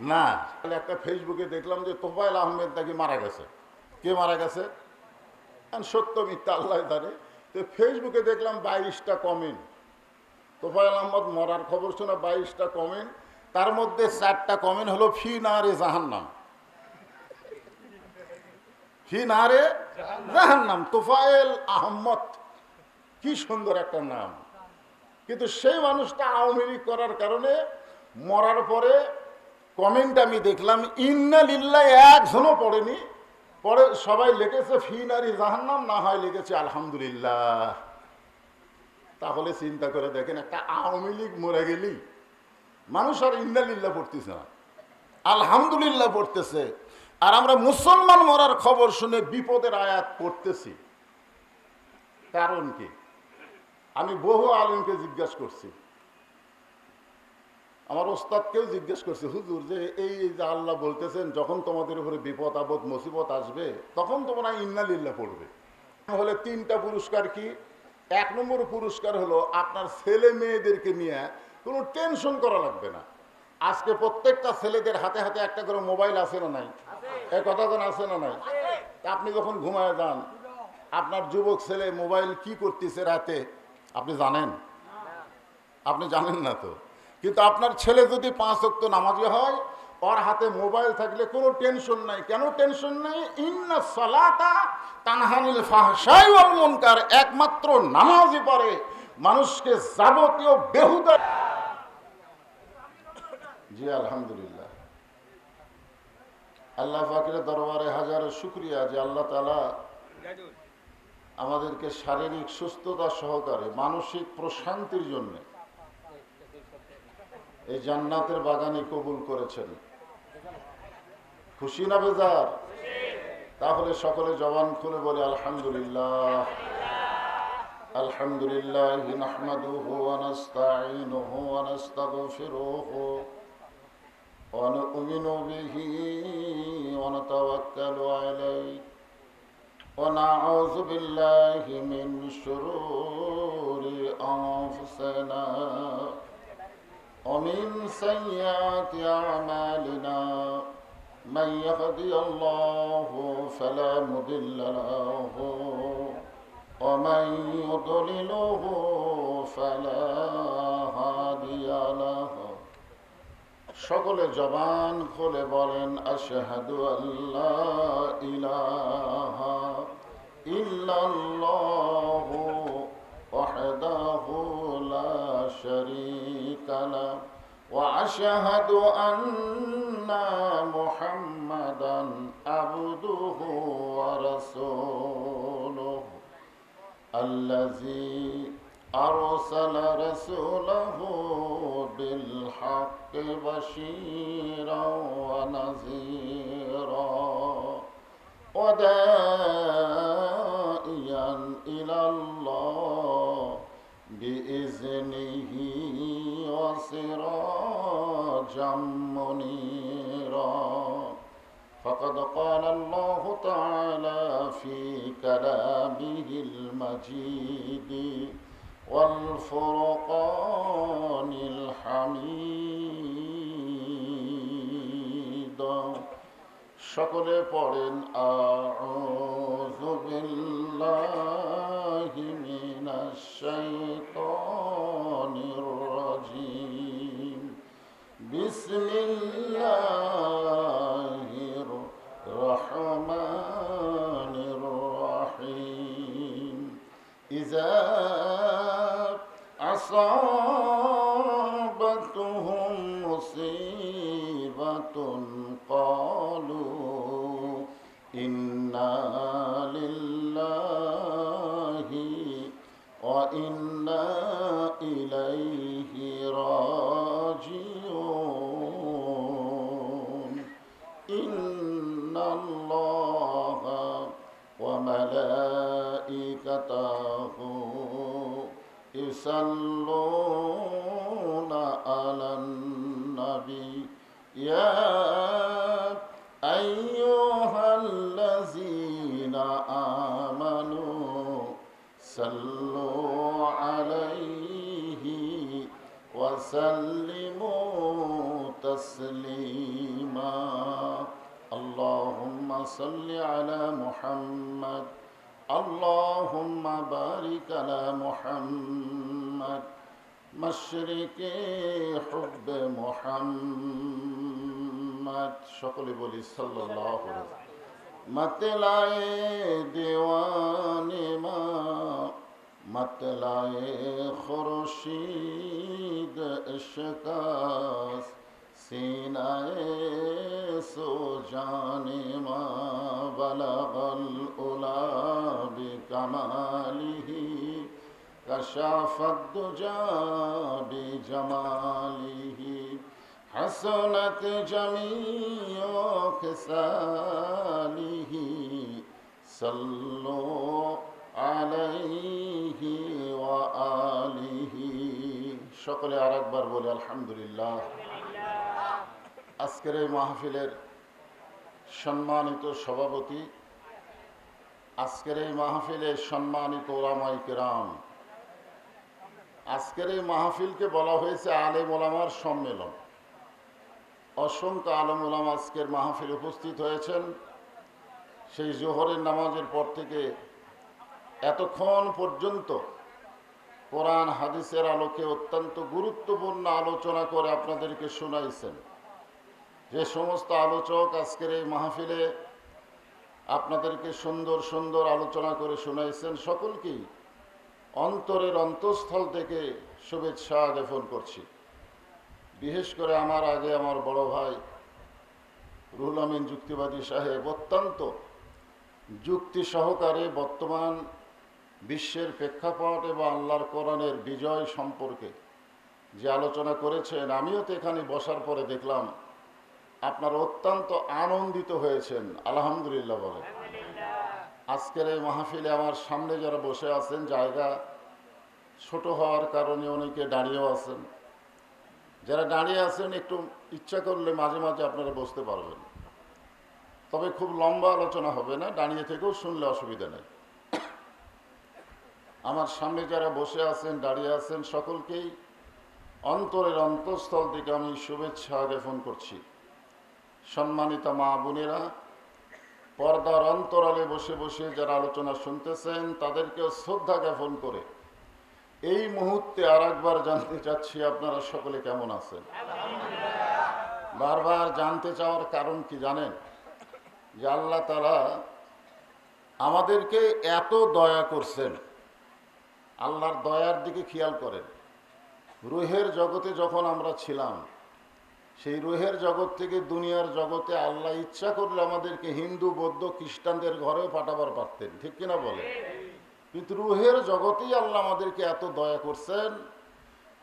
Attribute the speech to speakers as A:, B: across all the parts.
A: না, একটা ফেসবুকে দেখলাম যে তোফায়েল আহমেদ নাকি মারা গেছে। কে মারা গেছে? সত্য মিথ্যা আল্লাহ জানে। তো ফেসবুকে দেখলাম 22টা কমেন্ট। তোফায়েল আহমদ মরার খবর শোনা 22টা কমেন্ট। তার মধ্যে 4টা কমেন্ট হলো ফি নারে জাহান্নাম, ফি নারে জাহান্নাম। তোফায়েল আহমদ, কি সুন্দর একটা নাম। কিন্তু সেই মানুষটা আওয়ামী লীগ করার কারণে মরার পরে কমেন্ট আমি দেখলাম ইন্না লিল্লাহ একজনও পড়েনি। পরে সবাই লিখেছে ফি নারি জাহান্নাম, না হয় লিখেছে আলহামদুলিল্লাহ। তাহলে চিন্তা করে দেখেন, একটা আওয়ামী লীগ মরে গেলি মানুষ আর ইন্না লিল্লাহ পড়তেছে না, আলহামদুলিল্লাহ পড়তেছে। আর আমরা মুসলমান মরার খবর শুনে বিপদের আয়াত পড়তেছি। কারণ কি? আমি বহু আলেমকে জিজ্ঞাসা করছি, আমার ওস্তাদকেও জিজ্ঞেস করছে, হুজুর যে এই যে আল্লাহ বলতেছেন যখন তোমাদের উপরে বিপদ আপদ মুসিবত আসবে তখন তোমরা ইন্না লিল্লাহ পড়বে। হলে 3টা পুরস্কার। কি? 1 নম্বর পুরস্কার হলো আপনার ছেলে মেয়েদেরকে নিয়ে কোনো টেনশন করা লাগবে না। আজকে প্রত্যেকটা ছেলেদের হাতে হাতে একটা করে মোবাইল আছে না নাই? এই কথা কোন আছে না নাই? আপনি যখন ঘুমায় যান, আপনার যুবক ছেলে মোবাইল কি করতেছে রাতে আপনি জানেন? আপনি জানেন না তো। কিন্তু আপনার ছেলে যদি 5 ওয়াক্ত নামাজি হয়, ওর হাতে মোবাইল থাকলে কোনো টেনশন নাই। কেন টেনশন নাই? ইন্না সালাতা তানহা আনিল ফাহশাই ওয়াল মুনকার। একমাত্র নামাজই পারে মানুষকে যাবতীয় বেহুদা। জি আলহামদুলিল্লাহ, আল্লাহ পাকের দরবারে হাজারো শুকরিয়া যে আল্লাহ তাআলা আমাদেরকে শারীরিক সুস্থতা সহকারে মানসিক প্রশান্তির জন্য এই জান্নাতের বাগানে কবুল করেছেন। খুশি না বেজার? তাহলে সকলে জবান খুলে বলে আলহামদুলিল্লাহ। আলহামদুলিল্লাহ নাহমাদুহু ওয়া নাস্তাঈনুহু ওয়া নাস্তাগফিরুহু ওয়া নু'মিনু বিহি ওয়া নাতাওয়াক্কালু আলাইহি ওয়া নাউযু বিল্লাহি মিন শুরুরি আনফুসিনা ومن سيئات أعمالنا من يهدي الله فلا مضل له ومن يضلله فلا هادي له। সকলে জবান খুলে বলেন আশহাদু আল্লা ইলাহা ইল্লাল্লাহু وحده لا شريك له وأشهد أن محمدا عبده ورسوله الذي أرسل رسوله بالحق بشيرا ونذيرا وداعيا إلى الله بإذنه وسراجا منيرا. فقد قال الله تعالى في كلامه المجيد والفرقان الحميد. সকলে পড়েন আউযু বিল্লাহি মিনাশ শাইতানির রাজীম বিসমিল্লাহির রহমানির রহিম ইযা আসাবাতুহুম মুসিবাতুন قالوا إنا لله وإنا إليه راجعون. إن الله وملائكته يصلون على النبي يا أيها الذين آمنوا صلوا عليه وسلموا تسليما اللهم صل على محمد اللهم بارك على محمد مشرق حب محمد সকলে বলি সাল্লাল্লাহু আলাইহি मतलाए दीवाने माँ मतलाए खुर्शीद इश्कास सीनाए सो जाने माँ बलगल उला बिकमालिही कशाफत दुजा बिजमालिही हसनत जमीओ खिसालिही सल्लो आलैहि व आलिही সকলে আরেকবার বলে আলহামদুলিল্লাহ। আজকের এই মাহফিলের সম্মানিত সভাপতি, আজকের এই মাহফিলের সম্মানিত ওলামায়ে কেরাম, আজকের এই মাহফিলকে বলা হয়েছে আলেম ওলামার সম্মেলন। অসংখ্য আলেম ওলামা আজকের মাহফিল উপস্থিত হয়েছেন। সেই জোহরের নামাজের পর থেকে এতক্ষণ পর্যন্ত কোরআন হাদিসের আলোকে অত্যন্ত গুরুত্বপূর্ণ আলোচনা করে আপনাদেরকে শোনাইছেন। যে সমস্ত আলোচক আজকের এই মাহফিলে আপনাদেরকে সুন্দর সুন্দর আলোচনা করে শোনাইছেন, সকলকেই অন্তরের অন্তঃস্থল থেকে শুভেচ্ছা জ্ঞাপন করছি। বিশেষ করে আমার আগে আমার বড় ভাই রুহুল আমিন যুক্তিবাদী সাহেব অত্যন্ত যুক্তি সহকারে বর্তমান বিশ্বের প্রেক্ষাপট এবং আল্লাহর কোরআনের বিজয় সম্পর্কে যে আলোচনা করেছেন, আমিও তো এখানে বসার পরে দেখলাম আপনারা অত্যন্ত আনন্দিত হয়েছেন। আলহামদুলিল্লাহ বলেন। আজকের এই মাহফিলে আমার সামনে যারা বসে আছেন, জায়গা ছোট হওয়ার কারণে অনেকে দাঁড়িয়েও আছেন। যারা দাঁড়িয়ে আছেন একটু ইচ্ছা করলে মাঝে মাঝে আপনারা বসতে পারবেন, তবে খুব লম্বা আলোচনা হবে না, দাঁড়িয়ে থেকেও শুনলে অসুবিধা নেই। আমার সামনে যারা বসে আছেন দাঁড়িয়ে আছেন সকলকেই অন্তরের অন্তঃস্থল থেকে আমি শুভেচ্ছা জ্ঞাপন করছি। সম্মানিত মা বোনেরা, পর্দার অন্তরালে বসে বসে যারা আলোচনা শুনতেছেন তাদেরকেও শ্রদ্ধা জ্ঞাপন করে এই মুহূর্তে আর একবার জানতে চাচ্ছি আপনারা সকলে কেমন আছেন। বারবার জানতে চাওয়ার কারণ কি জানেন? যে আল্লাহ তাআলা আমাদেরকে এত দয়া করছেন। আল্লাহর দয়ার দিকে খেয়াল করেন। রুহের জগতে যখন আমরা ছিলাম, সেই রুহের জগৎ থেকে দুনিয়ার জগতে আল্লাহ ইচ্ছা করলে আমাদেরকে হিন্দু বৌদ্ধ খ্রিস্টানদের ঘরেও পাঠাবার পারতেন, ঠিক কিনা বলে? কিন্তু রুহের জগতেই আল্লাহ আমাদেরকে এত দয়া করছেন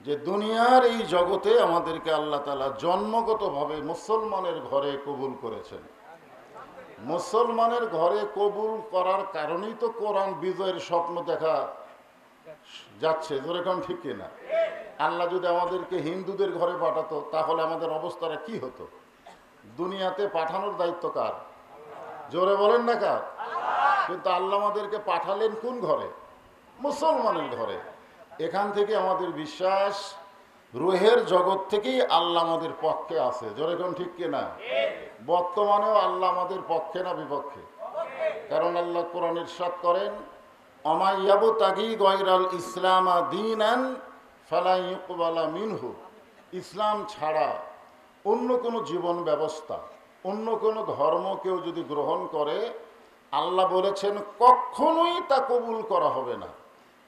A: যে দুনিয়ার এই জগতে আমাদেরকে আল্লাহ তাআলা জন্মগতভাবে মুসলমানের ঘরে কবুল করেছেন। মুসলমানের ঘরে কবুল করার কারণেই তো কোরআন বিজয়ের স্বপ্ন দেখা যাচ্ছে, যেরকম ঠিক কিনা? আল্লাহ যদি আমাদেরকে হিন্দুদের ঘরে পাঠাতো তাহলে আমাদের অবস্থাটা কি হতো? দুনিয়াতে পাঠানোর দায়িত্ব কার? জোরে বলেন না কার? কিন্তু আল্লাহ আমাদেরকে পাঠালেন কোন ঘরে? মুসলমানের ঘরে। এখান থেকে আমাদের বিশ্বাস রুহের জগৎ থেকেই আল্লাহ আমাদের পক্ষে আছে, যেরকম ঠিক কিনা? বর্তমানেও আল্লাহ আমাদের পক্ষে না বিপক্ষে? কারণ আল্লাহ কোরআন ইরশাদ করেন, আমা ইয়াবতাগি গায়রাল ইসলামা দীনান ফালা ইউকবালা মিনহু। ইসলাম ছাড়া অন্য কোনো জীবন ব্যবস্থা, অন্য কোনো ধর্ম কেউ যদি গ্রহণ করে, আল্লাহ বলেছেন কখনোই তা কবুল করা হবে না।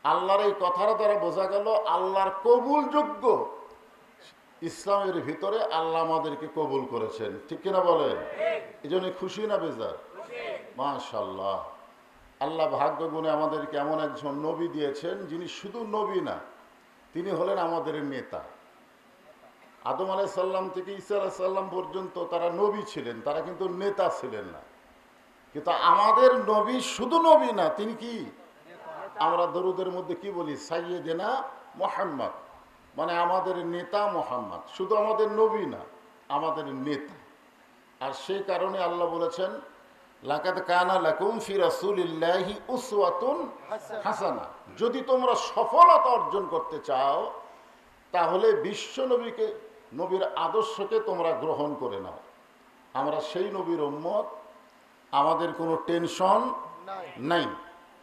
A: আল্লাহর এই কথার দ্বারা বোঝা গেল আল্লাহর কবুলযোগ্য ইসলামের ভিতরে আল্লাহ আমাদেরকে কবুল করেছেন, ঠিক কিনা বলেন? এই জন্য খুশি না বেজার? মাশাআল্লাহ। আল্লাহ ভাগ্য গুণে আমাদেরকে এমন একজন নবী দিয়েছেন যিনি শুধু নবী না, তিনি হলেন আমাদের নেতা। আদম আলাইহিস সালাম থেকে ঈসা আলাইহিস সালাম পর্যন্ত তারা নবী ছিলেন, তারা কিন্তু নেতা ছিলেন না। কিন্তু আমাদের নবী শুধু নবী না, তিনি কি? আমরা দরুদের মধ্যে কি বলি? সাইয়্যিদনা মুহাম্মদ, মানে আমাদের নেতা মুহাম্মদ। শুধু আমাদের নবী না, আমাদের নেতা। আর সেই কারণে আল্লাহ বলেছেন, লাকাদ কানা লাকুম ফি রাসূলিল্লাহি উসওয়াতুন হাসানা। যদি তোমরা সফলতা অর্জন করতে চাও তাহলে বিশ্ব নবীকে নবীর আদর্শকে তোমরা গ্রহণ করে নাও। আমরা সেই নবীর উম্মত, আমাদের কোনো টেনশন নাই,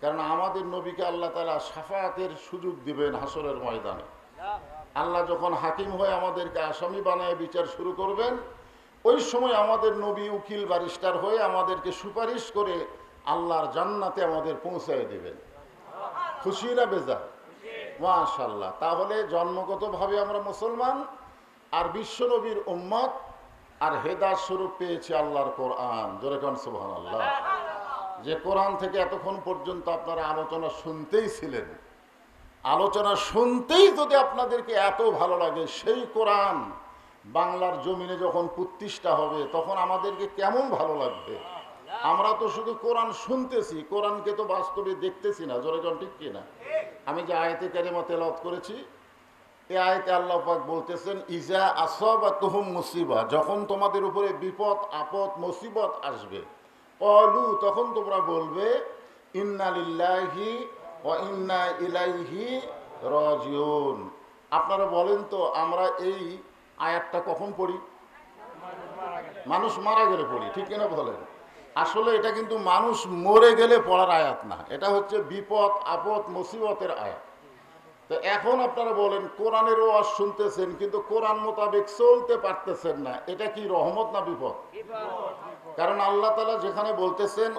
A: কারণ আমাদের নবীকে আল্লাহ তাআলা শাফাআতের সুযোগ দিবেন হাসরের ময়দানে। আল্লাহ যখন হাকিম হয়ে আমাদেরকে আসামি বানায় বিচার শুরু করবেন, ওই সময় আমাদের নবী উকিল ব্যারিস্টার হয়ে আমাদেরকে সুপারিশ করে আল্লাহর জান্নাতে আমাদের পৌঁছায় দিবেন। খুশি না বেজার? মাশাআল্লাহ। তাহলে জন্মগতভাবে আমরা মুসলমান, আর বিশ্ব নবীর উম্মত, আর হেদায়েত স্বরূপ পেয়েছি আল্লাহর কোরআন। জোরে কোন সুবহানাল্লাহ। যে কোরআন থেকে এতক্ষণ পর্যন্ত আপনারা আলোচনা শুনতেই ছিলেন, আলোচনা শুনতেই যদি আপনাদেরকে এত ভালো লাগে, সেই কোরআন বাংলার জমিনে যখন প্রতিষ্ঠা হবে তখন আমাদেরকে কেমন ভালো লাগবে। আমরা তো শুধু কোরআন শুনতেছি, কোরআনকে তো বাস্তবে দেখতেছি না। জোরে কোন ঠিক কিনা? আমি যে আয়াতে কারিমা তেলাওয়াত করেছি, এই আয়াতে আল্লাহ পাক বলতেছেন, ইজা আসাবাতুহুম মুসিবা, যখন তোমাদের উপরে বিপদ আপদ মুসিবত আসবে, ক্বালু, তখন তোমরা বলবে, ইন্না লিল্লাহি ওয়া ইন্না ইলাইহি রাজিউন। আপনারা বলেন তো, আমরা এই আয়াতটা কখন পড়ি? মানুষ মারা গেলে পড়ি, ঠিক কিনা বলেন? আসলে এটা কিন্তু মানুষ মরে গেলে পড়ার আয়াত না, এটা হচ্ছে বিপদ আপদ মুসিবতের আয়াত। তো এখন আপনারা বলেন, কোরআনের ওয়াজ শুনতেছেন কিন্তু কোরআন মোতাবেক চলতে পারতেছেন না, এটা কি রহমত না বিপদ? কারণ আল্লাহ তাআলা যেখানে বলতেছেন,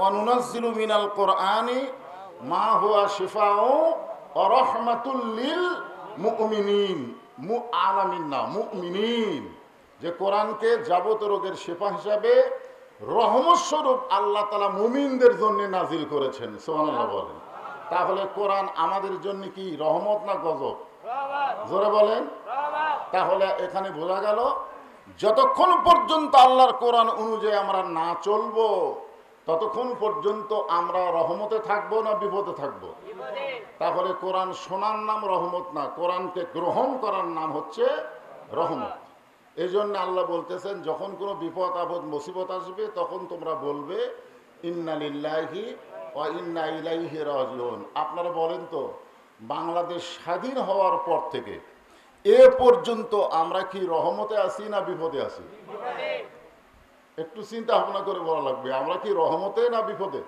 A: অনুনাজ্জিলু মিনাল কোরআনি মা হুয়া শিফাউ ওয়া রাহমাতুল লিল মুমিনিন, মুআলামিন না, মুমিনিন, যে কোরআনকে যাবতীয় রোগের শিফা হিসাবে রহমত স্বরূপ আল্লাহ তাআলা মুমিনদের জন্য নাজিল করেছেন। সুবহানাল্লাহ বলেন। তাহলে কোরআন আমাদের জন্য কি রহমত না গজব? জোরে বলেন। তাহলে এখানে বোঝা গেল, যতক্ষণ পর্যন্ত আল্লাহর কোরআন অনুযায়ী আমরা না চলবো, ততক্ষণ পর্যন্ত আমরা রহমতে থাকবো না বিপদে থাকবো? তাহলে কোরআন শোনার নাম রহমত না, কোরআনকে গ্রহণ করার নাম হচ্ছে রহমত। এই জন্য আল্লাহ বলতেছেন, যখন কোনো বিপদ আপদ মুসিবত আসবে তখন তোমরা বলবে, ইন্না লিল্লাহি ওয়া ইন্না ইলাইহি রাজিউন। আপনারা বলেন তো, বাংলাদেশ স্বাধীন হওয়ার পর থেকে এ পর্যন্ত আমরা কি রহমতে আছি না বিপদে আছি? একটু চিন্তা ভাবনা করে বলা লাগবে, আমরা কি রহমতে না বিপদে?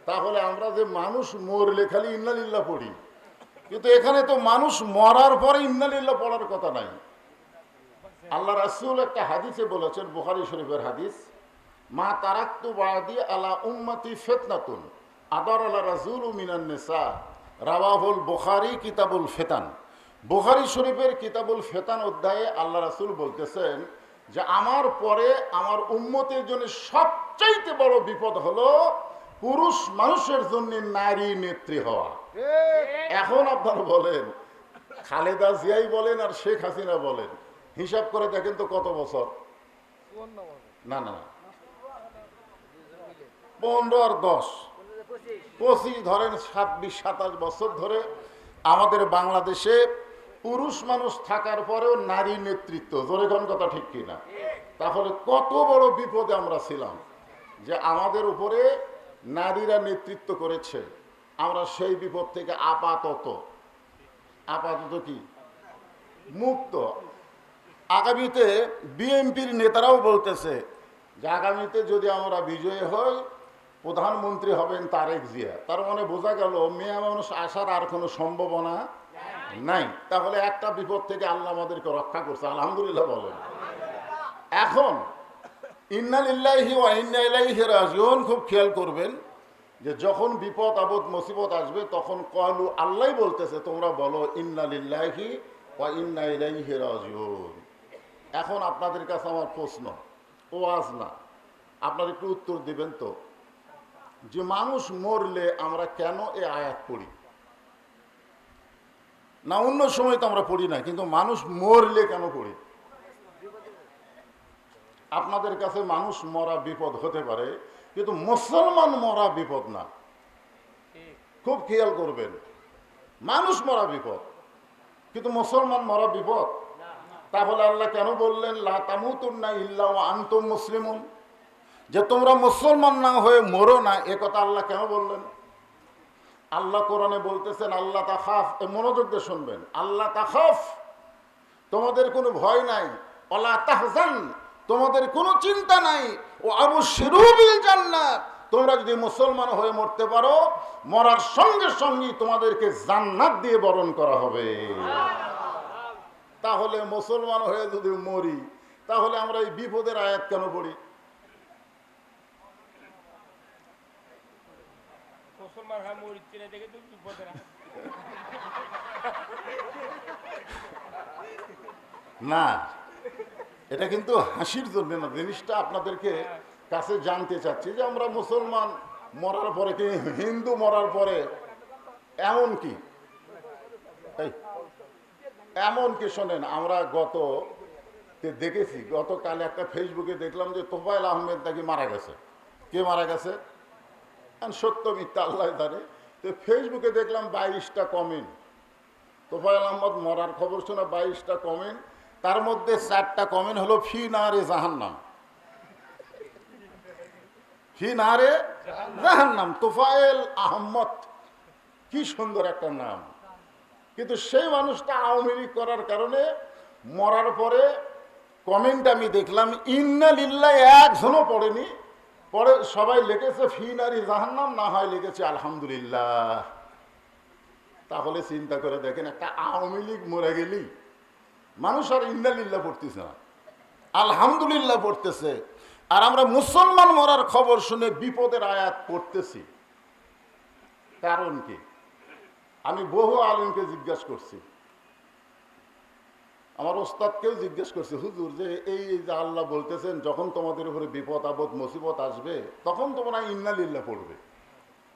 A: তাহলে আমরা যে মানুষ মরলে খালি ইন্না লিল্লাহ পড়ি, কিন্তু এখানে তো মানুষ মরার পরে ইন্না লিল্লাহ পড়ার কথা নাই। আল্লাহ রাসূল একটা হাদিসে বলেছেন, বুখারী শরীফের হাদিস, মা তারাকতু বাদি আলা উম্মতি ফিতনাতুন আদার আলা রাজুলু মিনান নিসা, রাওয়াহুল বুখারী কিতাবুল ফিতান। বুখারী শরীফের কিতাবুল ফিতান অধ্যায়ে আল্লাহ রাসূল বলতেছেন যে আমার পরে আমার উম্মতের জন্য সবচাইতে বড় বিপদ হলো পুরুষ মানুষের জন্য নারী নেত্রী হওয়া। এখন আপনারা বলেন, খালেদা জিয়াই বলেন আর শেখ হাসিনা বলেন, হিসাব করে দেখেন তো কত বছর? না না, 15 আর 10, 25 ধরেন, 26-27 বছর ধরে আমাদের বাংলাদেশে পুরুষ মানুষ থাকার পরেও নারী নেতৃত্ব। জোরে কোন কথা ঠিক কিনা? তাহলে কত বড় বিপদে আমরা ছিলাম যে আমাদের উপরে নারীরা নেতৃত্ব করেছে। আমরা সেই বিপদ থেকে আপাতত কি মুক্ত। আগামীতে বিএনপির নেতারাও বলতেছে যে আগামীতে যদি আমরা বিজয়ী হই, প্রধানমন্ত্রী হবেন তারেক জিয়া। তার মানে বোঝা গেল মেয়ে মানুষ আসার আর কোনো সম্ভাবনা নাই। তাহলে একটা বিপদ থেকে আল্লাহ আমাদেরকে রক্ষা করছে, আলহামদুলিল্লাহ বলেন। এখন ইন্না লিল্লাহি ওয়া ইন্না ইলাইহি রাজিউন, খুব খেয়াল করবেন যে যখন বিপদ আপদ মুসিবত আসবে তখন ক্বালু, আল্লাহই বলতেছে তোমরা বলো ইন্না লিল্লাহি ওয়া ইন্না ইলাইহি রাজিউন। এখন আপনাদের কাছে আমার প্রশ্ন, ওয়াজ না, আপনারা একটু উত্তর দিবেন তো, যে মানুষ মরলে আমরা কেন এই আয়াত পড়ি না? অন্য সময় তো আমরা পড়ি না, কিন্তু মানুষ মরলে কেন পড়ি? আপনাদের কাছে মানুষ মরা বিপদ হতে পারে, কিন্তু মুসলমান মরা বিপদ না। খুব খেয়াল করবেন, মানুষ মরা বিপদ, কিন্তু মুসলমান মরা বিপদ। তাহলে আল্লাহ কেন বললেন লা তামুতুন্না ইল্লা ওয়া আনতুম মুসলিমুন, যে তোমরা মুসলমান না হয়ে মরো না? এ কথা আল্লাহ কেন বললেন? আল্লাহ কোরআনে বলতেছেন আল্লাহ তাখাফ, মনোযোগ দিয়ে শুনবেন, আল্লাহ তাখাফ তোমাদের কোনো ভয় নাই, ওয়ালা তাহজান, তোমাদের কোনো চিন্তা নাই, ও আবশিরু বিল জান্নাত, তোমরা যদি মুসলমান হয়ে মরতে পারো, মরার সঙ্গে সঙ্গে তোমাদেরকে জান্নাত দিয়ে বরণ করা হবে। তাহলে মুসলমান হয়ে যদি মরি, তাহলে আমরা এই বিপদের আয়াত কেন পড়ি? না, এটা কিন্তু হাসির জন্য না, জিনিসটা আপনাদেরকে কাছে জানতে চাচ্ছি যে আমরা মুসলমান মরার পরে কি হিন্দু মরার পরে এমনকি শোনেন, আমরা দেখেছি গতকাল একটা ফেসবুকে দেখলাম যে তোফায়েল আহমেদ নাকি মারা গেছে। কে মারা গেছে? সত্য মিথ্যা আল্লাহ জানে। তো ফেসবুকে দেখলাম 22টা কমেন্ট, তোফায়েল আহমদ মরার খবর শোনা 22টা কমেন্ট, তার মধ্যে 4টা কমেন্ট হলো ফি নারে জাহান্নাম, ফি নারে জাহান্নাম। তোফায়েল আহমদ, কি সুন্দর একটা নাম, কিন্তু সেই মানুষটা আওয়ামী লীগ করার কারণে মরার পরে কমেন্ট আমি দেখলাম ইন্না লিল্লাহ একজনও পড়েনি, পরে সবাই লিখেছে ফি নারি জাহান্নাম, না হয় লিখেছে আলহামদুলিল্লাহ। তাহলে চিন্তা করে দেখেন, একটা আওয়ামী লীগ মরে গেলি মানুষ আর ইন্না লিল্লাহ পড়তেছে না, আলহামদুলিল্লাহ পড়তেছে। আর আমরা মুসলমান মরার খবর শুনে বিপদের আয়াত পড়তেছি, কারণ কি? আমি বহু আলেমকে জিজ্ঞাসা করছি, আমার ওস্তাদকেও জিজ্ঞেস করছি, হুজুর যে এই যে আল্লাহ বলতেছেন যখন তোমাদের উপরে বিপদ আপদ মুসিবত আসবে তখন তোমরা ইন্না লিল্লাহ পড়বে,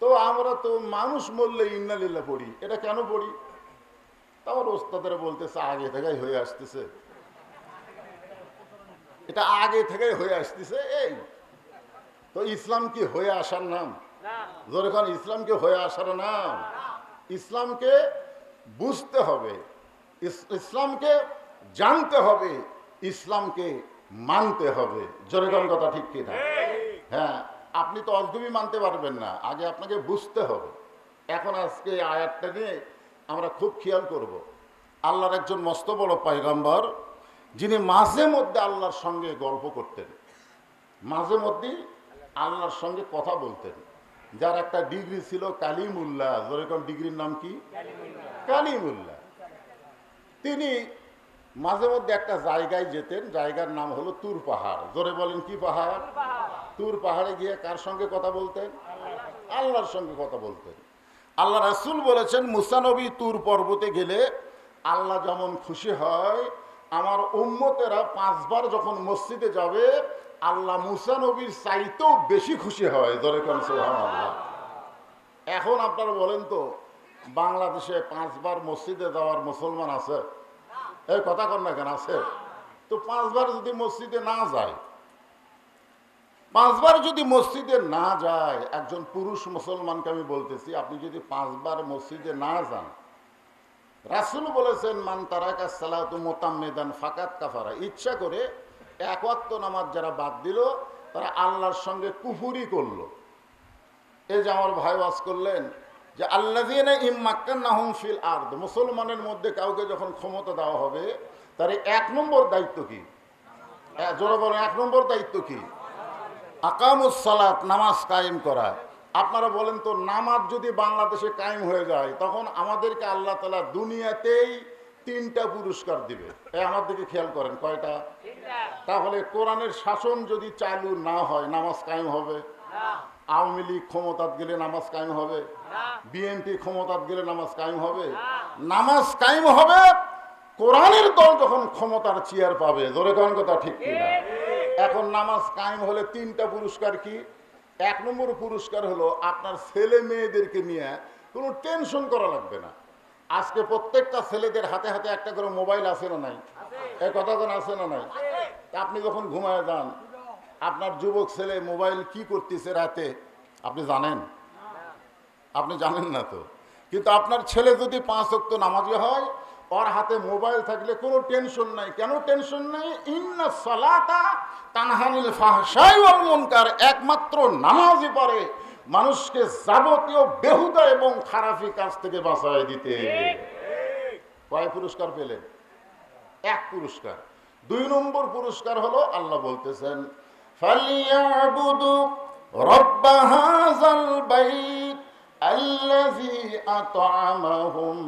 A: তো আমরা তো মানুষ মরলে ইন্না লিল্লাহ পড়ি, এটা কেন পড়ি? তা আমার ওস্তাদেরা বলতেছে আগে থেকেই হয়ে আসতেছে, এটা আগে থেকেই হয়ে আসতেছে। এই তো ইসলাম কি হয়ে আসার নাম? যখন ইসলাম কি হয়ে আসার নাম? ইসলামকে বুঝতে হবে, ইসলামকে জানতে হবে, ইসলামকে মানতে হবে। জোরেগান কথা ঠিক কি না? হ্যাঁ, আপনি তো অজগবি মানতে পারবেন না, আগে আপনাকে বুঝতে হবে। এখন আজকে এই আয়াতটা নিয়ে আমরা খুব খেয়াল করব। আল্লাহর একজন মস্ত বড় পয়গম্বর, যিনি মাঝে মধ্যে আল্লাহর সঙ্গে গল্প করতেন, মাঝে মধ্যে আল্লাহর সঙ্গে কথা বলতেন, যার একটা ডিগ্রি ছিল কালিমুল্লাহ। যেরকম ডিগ্রির নাম কি? কালিমুল্লাহ। তিনি মাঝে মধ্যে একটা জায়গায় যেতেন, জায়গার নাম হলো তুর পাহাড়। জোরে বলেন কি পাহাড়? তুর পাহাড়ে গিয়ে কার সঙ্গে কথা বলতেন? আল্লাহর সঙ্গে কথা বলতেন। আল্লাহ রাসূল বলেছেন, মুসা নবী তুর পর্বতে গেলে আল্লাহ যেমন খুশি হয়, আমার উম্মতেরা 5 বার যখন মসজিদে যাবে আল্লাহ মুসা নবীর চাইতেও বেশি খুশি হয়। জোরে কোন সুবহানাল্লাহ। এখন আপনারা বলেন তো, বাংলাদেশে 5 বার মসজিদে যাওয়ার মুসলমান আছে? এই কথা কন না কেন? আছে তো। 5 বার যদি মসজিদে না যায়, 5 বার যদি মসজিদে না যায়, একজন পুরুষ মুসলমানকে আমি বলতেছি, আপনি যদি 5 বার মসজিদে না যান, রাসূল বলেছেন মান তারাকা সালাতু মুতাম্মিদান ফাকাত কাফারা, ইচ্ছা করে 1 ওয়াক্ত নামাজ যারা বাদ দিল তারা আল্লাহর সঙ্গে কুফরি করলো। এই যে আমার ভাই ওয়াজ করলেন যে আল্লাযীনা ইম্মাক্কান্নাহুম ফিল আরদ, মুসলমানের মধ্যে কাউকে যখন ক্ষমতা দেওয়া হবে তার 1 নম্বর দায়িত্ব কি? জোরে বলেন, 1 নম্বর দায়িত্ব কি? আকামুস সালাত, নামাজ কায়েম করা। আপনারা বলেন তো, নামাজ যদি বাংলাদেশে কায়েম হয়ে যায় তখন আমাদেরকে আল্লাহ তাআলা দুনিয়াতেই 3টা পুরস্কার দিবে। আমার দিকে খেয়াল করেন, কয়টা? তাহলে কোরআনের শাসন যদি চালু না হয় নামাজ কায়েম হবে? আওয়ামী লীগ ক্ষমতাত গেলে নামাজ কায়েম হবে? বিএনপি ক্ষমতাত গেলে নামাজ কায়েম হবে? নামাজ কায়েম হবে কোরআনের দল যখন ক্ষমতার চেয়ার পাবে। জোরে কোন কথা ঠিক কিনা? এখন নামাজ কায়েম হলে 3টা পুরস্কার কি? 1 নম্বর পুরস্কার হলো আপনার ছেলে মেয়েদেরকে নিয়ে কোনো টেনশন করা লাগবে না। আজকে প্রত্যেকটা ছেলেদের হাতে হাতে একটা করে মোবাইল আছে না নাই? এই কথা কোন আছে না নাই? আপনি যখন ঘুমায় যান, আপনার যুবক ছেলে মোবাইল কি করতেছে রাতে আপনি জানেন? আপনি জানেন না তো। কিন্তু আপনার ছেলে যদি 5 ওয়াক্ত নামাজি হয়, ওর হাতে মোবাইল থাকলে কোনো টেনশন নাই। কেন টেনশন নাই? ইন্না সালাতা তানহানিল ফাহশাই ওয়াল মুনকার, একমাত্র নামাজই পারে মানুষকে যাবতীয় বেহুদা এবং খারাপি কাজ থেকে বাঁচায় দিতে। কয় পুরস্কার পেলেন? এক পুরস্কার। 2 নম্বর পুরস্কার হলো আল্লাহ বলতেছেন ফালিয়াবুদু রব্ব হাযাল বাইত আল্লাযী আত'আমাহুম